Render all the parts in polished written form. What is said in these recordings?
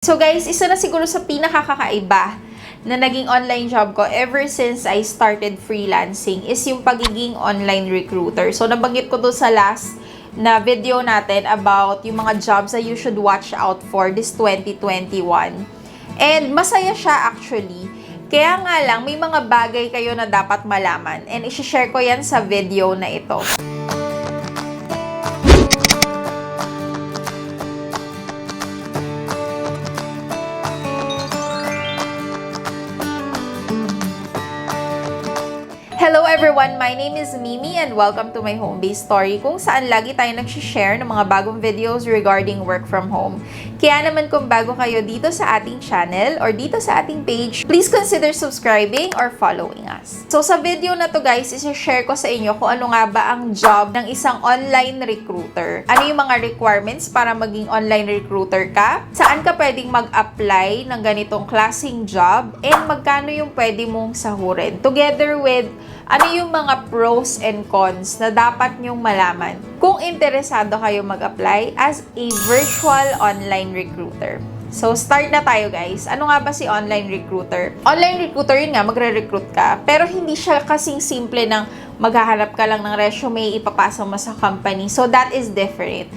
So guys, isa na siguro sa pinakakakaiba na naging online job ko ever since I started freelancing is yung pagiging online recruiter. So nabanggit ko to sa last na video natin about yung mga jobs that you should watch out for this 2021. And masaya siya actually. Kaya nga lang, may mga bagay kayo na dapat malaman. And isi-share ko yan sa video na ito. Hello everyone! My name is Mimi and welcome to my home-based story kung saan lagi tayo nag-share ng mga bagong videos regarding work from home. Kaya naman kung bago kayo dito sa ating channel or dito sa ating page, please consider subscribing or following us. So sa video na to guys, isi-share ko sa inyo kung ano nga ba ang job ng isang online recruiter. Ano yung mga requirements para maging online recruiter ka? Saan ka pwedeng mag-apply ng ganitong klaseng job? And magkano yung pwede mong sahurin? Together with ano yung mga pros and cons na dapat nyong malaman kung interesado kayo mag-apply as a virtual online recruiter. So, start na tayo guys. Ano nga ba si online recruiter? Online recruiter, yun nga, magre-recruit ka. Pero hindi siya kasing simple ng maghahanap ka lang ng resume, ipapasa mo sa company. So, that is different.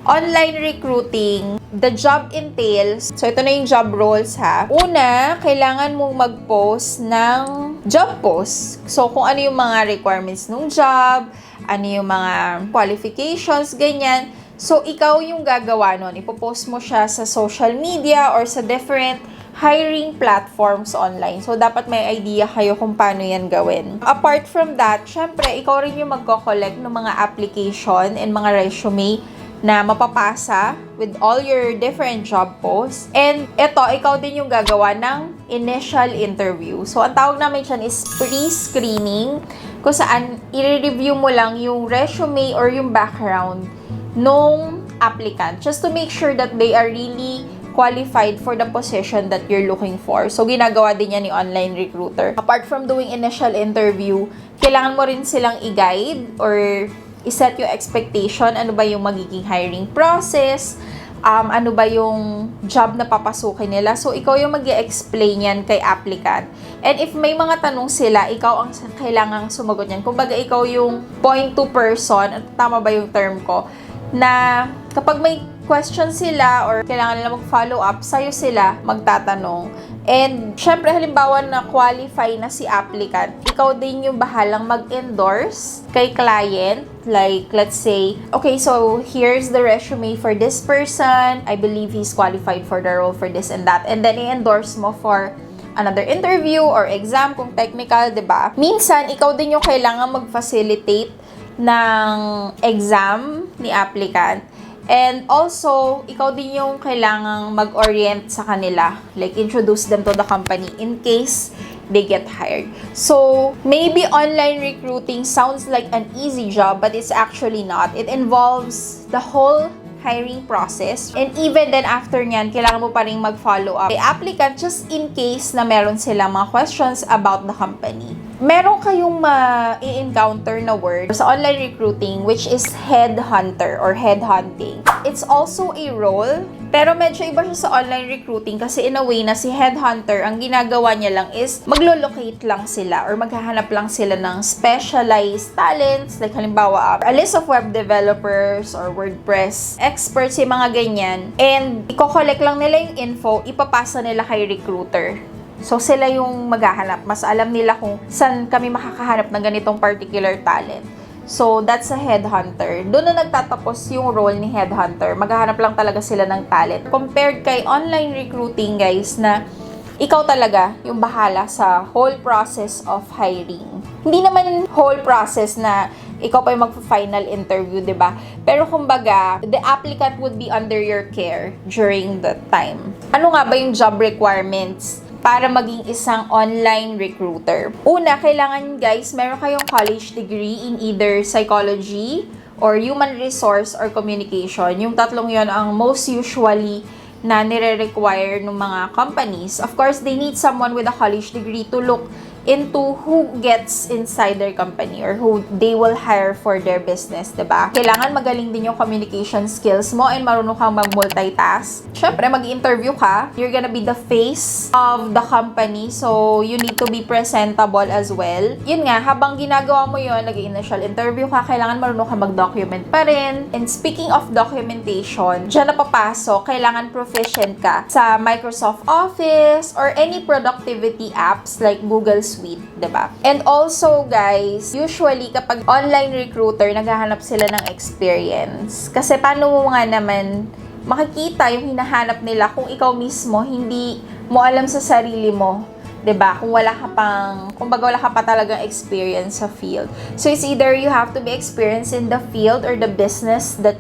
Online recruiting, the job entails, so ito na yung job roles ha. Una, kailangan mong mag-post ng job post. So kung ano yung mga requirements ng job, ano yung mga qualifications, ganyan. So ikaw yung gagawa nun. Ipopost mo siya sa social media or sa different hiring platforms online. So, dapat may idea kayo kung paano yan gawin. Apart from that, syempre, ikaw rin yung magko-collect ng mga application and mga resume na mapapasa with all your different job posts. And ito, ikaw din yung gagawa ng initial interview. So, ang tawag namin dyan is pre-screening, kung saan i-review mo lang yung resume or yung background nung applicant just to make sure that they are really qualified for the position that you're looking for. So, ginagawa din yan ni online recruiter. Apart from doing initial interview, kailangan mo rin silang i-guide or i-set yung expectation, ano ba yung magiging hiring process, ano ba yung job na papasukin nila. So, ikaw yung mag-i-explain yan kay applicant. And if may mga tanong sila, ikaw ang kailangang sumagot yan. Kumbaga, ikaw yung point to person, tama ba yung term ko, na kapag may question sila or kailangan nila mag-follow up, sa'yo sila magtatanong. And, syempre, halimbawa na qualify na si applicant, ikaw din yung bahalang mag-endorse kay client. Like, let's say, okay, so here's the resume for this person. I believe he's qualified for the role for this and that. And then, i-endorse mo for another interview or exam kung technical, diba? Minsan, ikaw din yung kailangan mag-facilitate ng exam ni applicant. And also, ikaw din yung kailangang mag-orient sa kanila. Like, introduce them to the company in case they get hired. So, maybe online recruiting sounds like an easy job, but it's actually not. It involves the whole hiring process. And even then, after nyan, kailangan mo pa rin mag-follow up kay applicant just in case na meron silang mga questions about the company. Meron kayong ma-encounter na word sa online recruiting which is headhunter or headhunting. It's also a role, pero medyo iba siya sa online recruiting kasi in a way na si headhunter, ang ginagawa niya lang is maglo-locate lang sila or maghahanap lang sila ng specialized talents. Like halimbawa, a list of web developers or WordPress experts, yung mga ganyan. And i-collect lang nila yung info, ipapasa nila kay recruiter. So, sila yung maghahanap. Mas alam nila kung saan kami makakahanap ng ganitong particular talent. So, that's a headhunter. Doon na nagtatapos yung role ni headhunter. Maghahanap lang talaga sila ng talent. Compared kay online recruiting, guys, na ikaw talaga yung bahala sa whole process of hiring. Hindi naman whole process na ikaw pa yung mag-final interview, diba? Pero kumbaga, the applicant would be under your care during that time. Ano nga ba yung job requirements para maging isang online recruiter? Una, kailangan guys, meron kayong college degree in either psychology or human resource or communication. Yung tatlong yon ang most usually na nire-require ng mga companies. Of course, they need someone with a college degree to look into who gets inside their company or who they will hire for their business, diba? Kailangan magaling din yung communication skills mo and marunong kang mag-multitask. Syempre, mag-interview ka. You're gonna be the face of the company, so you need to be presentable as well. Yun nga, habang ginagawa mo yun, nag-initial interview ka, kailangan marunong ka mag-document pa rin. And speaking of documentation, dyan na papasok, kailangan proficient ka sa Microsoft Office or any productivity apps like Google Suite, diba? And also, guys, usually kapag online recruiter, naghahanap sila ng experience. Kasi paano mo nga naman makikita yung hinahanap nila kung ikaw mismo hindi mo alam sa sarili mo, 'di ba? Kung wala ka pang, kumbaga wala ka pa talagang experience sa field. So it's either you have to be experienced in the field or the business that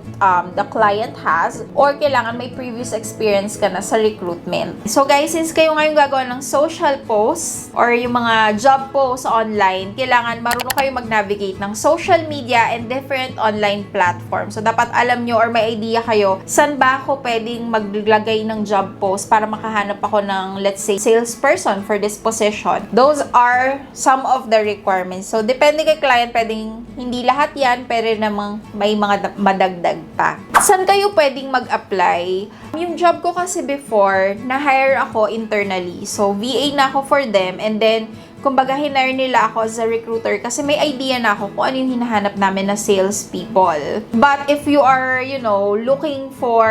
the client has, or kailangan may previous experience ka na sa recruitment. So guys, since kayo ngayon gagawa ng social posts or yung mga job posts online, kailangan marunong kayo mag-navigate ng social media and different online platforms. So dapat alam nyo or may idea kayo, saan ba ako pwedeng maglagay ng job post para makahanap ako ng, let's say, salesperson for this position. Those are some of the requirements. So, depende kay client, pwedeng hindi lahat yan, pero namang may mga madagdag pa. Saan kayo pwedeng mag-apply? Yung job ko kasi before, na-hire ako internally. So, VA na ako for them, and then kumbaga, hinire nila ako as a recruiter kasi may idea na ako kung ano yung hinahanap namin na sales people. But if you are, looking for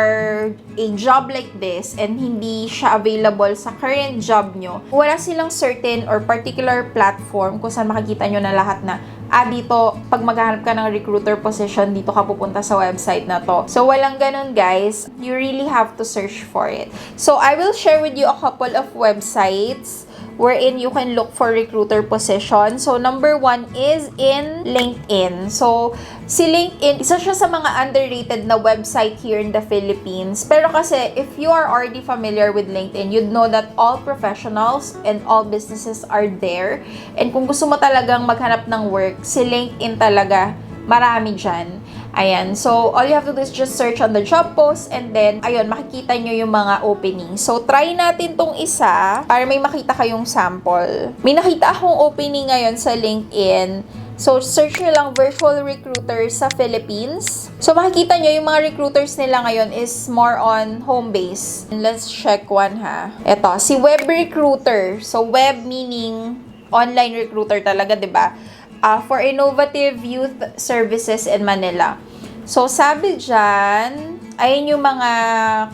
a job like this and hindi siya available sa current job nyo, wala silang certain or particular platform kung saan makikita nyo na lahat na dito, pag maghahanap ka ng recruiter position, dito ka pupunta sa website na to. So, walang ganun, guys. You really have to search for it. So, I will share with you a couple of websites wherein you can look for recruiter position. So, number 1 is in LinkedIn. So, si LinkedIn, isa siya sa mga underrated na website here in the Philippines. Pero kasi, if you are already familiar with LinkedIn, you'd know that all professionals and all businesses are there. And kung gusto mo talagang maghanap ng work, si LinkedIn talaga, marami dyan. Ayan. So, all you have to do is just search on the job post and then, ayun, makikita nyo yung mga openings. So, try natin tong isa para may makita kayong sample. May nakita akong opening ngayon sa LinkedIn. So, search nyo lang virtual recruiters sa Philippines. So, makikita nyo yung mga recruiters nila ngayon is more on home base. And let's check one ha. Ito, si Web Recruiter. So, web meaning online recruiter talaga, diba? For innovative youth services in Manila. So, sabi dyan, ayun yung mga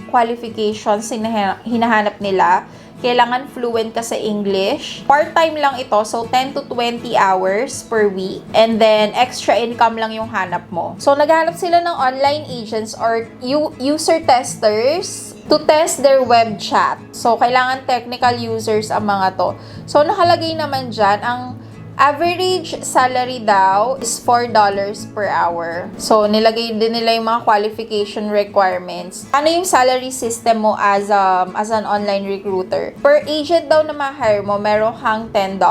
qualifications hinahanap nila. Kailangan fluent ka sa English. Part-time lang ito, so 10 to 20 hours per week. And then, extra income lang yung hanap mo. So, naghahanap sila ng online agents or user testers to test their web chat. So, kailangan technical users ang mga to. So, nakalagay naman dyan, ang average salary daw is $4 per hour. So, nilagay din nila yung mga qualification requirements. Ano yung salary system mo as an online recruiter? Per agent daw na ma-hire mo, meron kang $10.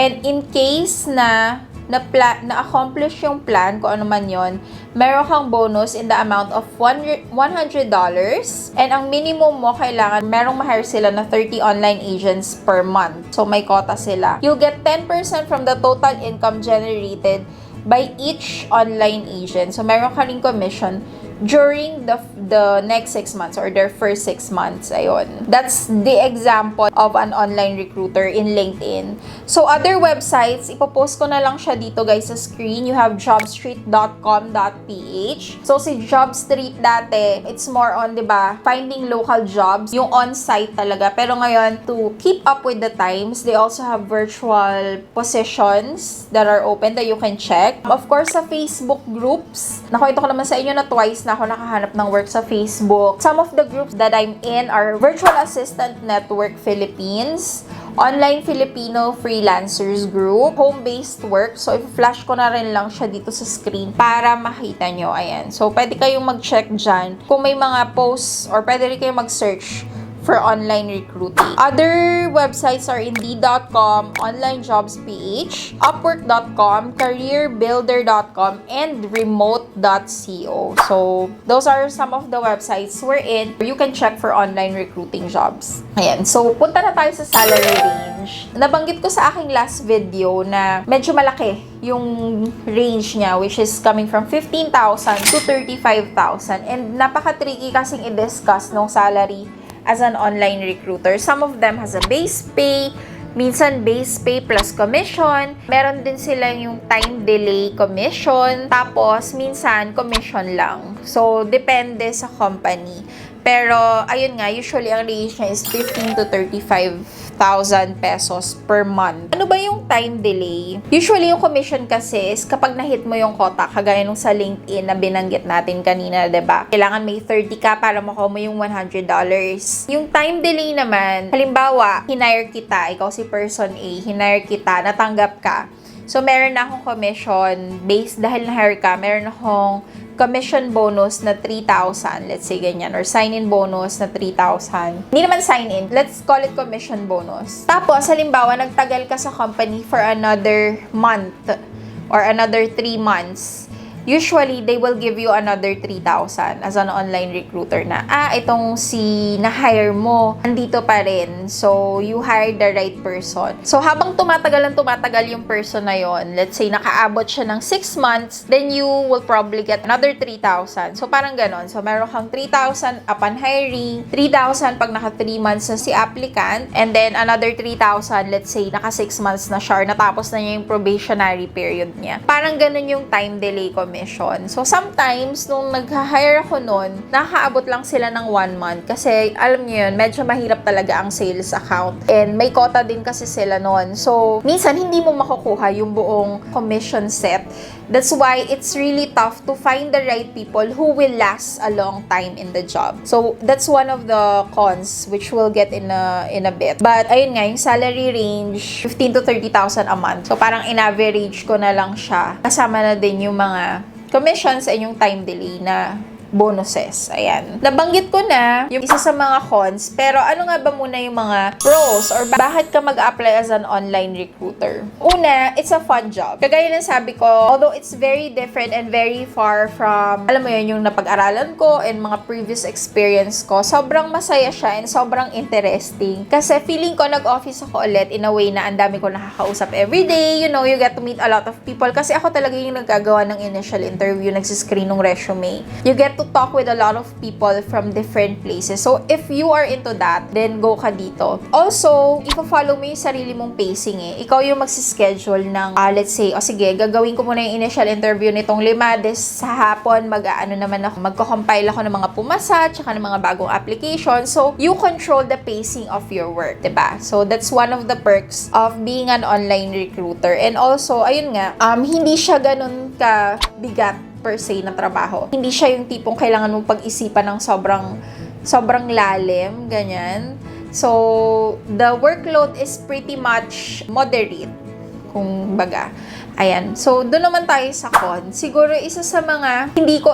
And in case na na-accomplish yung plan, kung ano man yon, meron kang bonus in the amount of $100. And ang minimum mo, kailangan merong ma-hire sila na 30 online agents per month. So, may quota sila. You'll get 10% from the total income generated by each online agent. So, meron ka ring commission during the next 6 months or their first 6 months. Ayun. That's the example of an online recruiter in LinkedIn. So, other websites, ipopost ko na lang siya dito, guys, sa screen. You have jobstreet.com.ph. So, si Jobstreet dati, it's more on, diba, finding local jobs, yung on-site talaga. Pero ngayon, to keep up with the times, they also have virtual positions that are open that you can check. Of course, sa Facebook groups, nakwento ko naman sa inyo na twice na ako nakahanap ng work sa Facebook. Some of the groups that I'm in are Virtual Assistant Network Philippines, Online Filipino Freelancers Group, Home-Based Work. So, i-flash ko na rin lang siya dito sa screen para makita nyo. Ayan. So, pwede kayong mag-check dyan kung may mga posts or pwede rin kayong mag-search for online recruiting. Other websites are Indeed.com, OnlineJobsPH, Upwork.com, CareerBuilder.com, and Remote.co. So, those are some of the websites we're in where you can check for online recruiting jobs. Ayan. So, punta na tayo sa salary range. Nabanggit ko sa aking last video na medyo malaki yung range niya, which is coming from 15,000 to 35,000. And napaka-tricky kasing i-discuss ng salary as an online recruiter. Some of them has a base pay, minsan base pay plus commission. Meron din sila yung time delay commission. Tapos, minsan commission lang. So, depende sa company. Pero, ayun nga, usually ang range niya is 15 to 35,000 pesos per month. Ano ba yung time delay? Usually, yung commission kasi is kapag na-hit mo yung quota, kagaya nung sa LinkedIn na binanggit natin kanina, diba? Kailangan may 30 ka para makuha mo yung $100. Yung time delay naman, halimbawa, hinire kita, ikaw si person A, hinire kita, natanggap ka. So, meron na akong commission based dahil na-hire ka, meron akong commission bonus na 3,000, let's say ganyan, or sign-in bonus na 3,000. Hindi naman sign-in, let's call it commission bonus. Tapos, halimbawa, nagtagal ka sa company for another month or another 3 months. Usually, they will give you another 3,000 as an online recruiter na, itong si na-hire mo, andito pa rin. So, you hired the right person. So, habang tumatagal yung person na yon, let's say, nakaabot siya ng 6 months, then you will probably get another 3,000. So, parang ganon. So, meron kang 3,000 upon hiring, 3,000 pag naka 3 months na si applicant, and then another 3,000, let's say, naka 6 months na siya, or natapos na niya yung probationary period niya. Parang ganon yung time delay commission. So, sometimes, nung nag-hire ako nun, nakaabot lang sila ng 1 month. Kasi, alam niyo yun, medyo mahirap talaga ang sales account. And may quota din kasi sila nun. So, minsan, hindi mo makukuha yung buong commission set. That's why it's really tough to find the right people who will last a long time in the job. So, that's one of the cons, which we'll get in a bit. But, ayun nga, yung salary range, 15 to 30,000 a month. So, parang in-average ko na lang siya. Kasama na din yung mga commissions ay yung time delay na bonuses. Ayan. Nabanggit ko na yung isa sa mga cons, pero ano nga ba muna yung mga pros or bakit ka mag-apply as an online recruiter? Una, it's a fun job. Kagaya ng sabi ko, although it's very different and very far from, alam mo yun, yung napag-aralan ko and mga previous experience ko, sobrang masaya siya and sobrang interesting. Kasi feeling ko nag-office ako ulit in a way na ang dami ko nakakausap everyday. You know, you get to meet a lot of people. Kasi ako talaga yung nagagawa ng initial interview, nagsiscreen ng resume. You get to talk with a lot of people from different places. So, if you are into that, then go ka dito. Also, i-follow mo yung sarili mong pacing eh. Ikaw yung magsischedule ng, let's say, sige, gagawin ko muna yung initial interview nitong 5, des sa hapon, magko-compile ako ng mga pumasa, tsaka ng mga bagong application. So, you control the pacing of your work, diba? So, that's one of the perks of being an online recruiter. And also, ayun nga, hindi siya ganun ka bigat per se na trabaho. Hindi siya yung tipong kailangan mong pag-isipan ng sobrang lalim, ganyan. So, the workload is pretty much moderate, kung baga. Ayan. So, doon naman tayo sa con. Siguro, isa sa mga hindi ko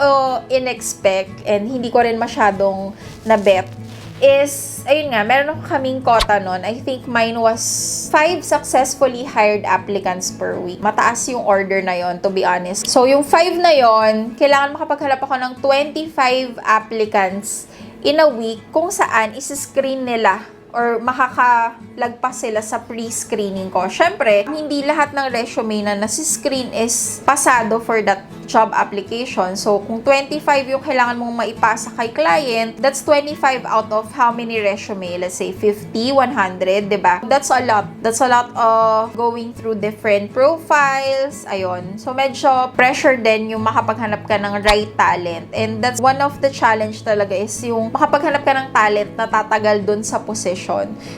in-expect and hindi ko rin masyadong na-bet is, ayun nga, meron ako kaming quota nun. I think mine was 5 successfully hired applicants per week. Mataas yung order na yon, to be honest. So, yung 5 na yon, kailangan makapaghalap ako ng 25 applicants in a week kung saan isi-screen nila or makakalagpas sila sa pre-screening ko. Syempre, hindi lahat ng resume na nasi-screen is pasado for that job application. So, kung 25 yung kailangan mong maipasa kay client, that's 25 out of how many resume? Let's say 50, 100, diba? That's a lot. That's a lot of going through different profiles. Ayun. So, medyo pressure din yung makapaghanap ka ng right talent. And that's one of the challenge talaga is yung makapaghanap ka ng talent na tatagal dun sa position.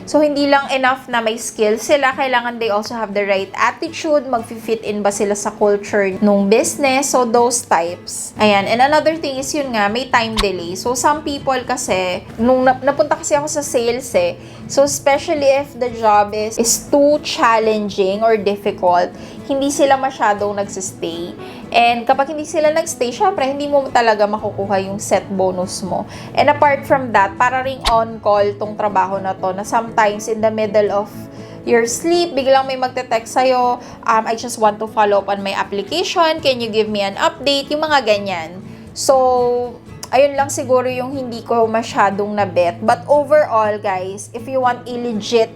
So, hindi lang enough na may skills sila. Kailangan they also have the right attitude. Mag-fit in ba sila sa culture nung business? So, those types. Ayan. And another thing is yun nga, may time delay. So, some people kasi, nung napunta kasi ako sa sales so especially if the job is too challenging or difficult, hindi sila masyadong nagsistay. And kapag hindi sila nagstay, syempre, hindi mo talaga makukuha yung set bonus mo. And apart from that, para ring on-call tong trabaho na to, na sometimes in the middle of your sleep, biglang may magte-text sa'yo, I just want to follow up on my application, can you give me an update, yung mga ganyan. So, ayun lang siguro yung hindi ko masyadong na-bet. But overall, guys, if you want a legit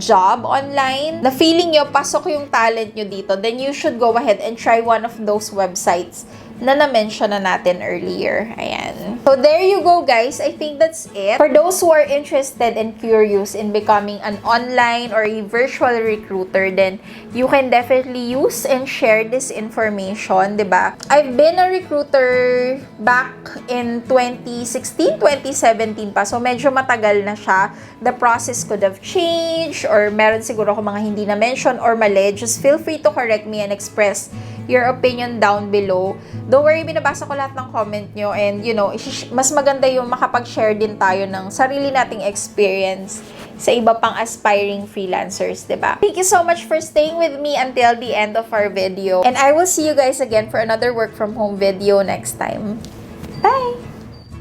job online, na feeling nyo, pasok yung talent nyo dito, then you should go ahead and try one of those websites na na-mention na natin earlier. Ayan. So, there you go, guys. I think that's it. For those who are interested and curious in becoming an online or a virtual recruiter, then you can definitely use and share this information, diba? I've been a recruiter back in 2016, 2017 pa. So, medyo matagal na siya. The process could have changed or meron siguro ako mga hindi na-mention or mali. Just feel free to correct me and express your opinion down below. Don't worry, binabasa ko lahat ng comment nyo and you know, mas maganda yung makapag-share din tayo ng sarili nating experience sa iba pang aspiring freelancers, diba? Thank you so much for staying with me until the end of our video. And I will see you guys again for another work from home video next time. Bye!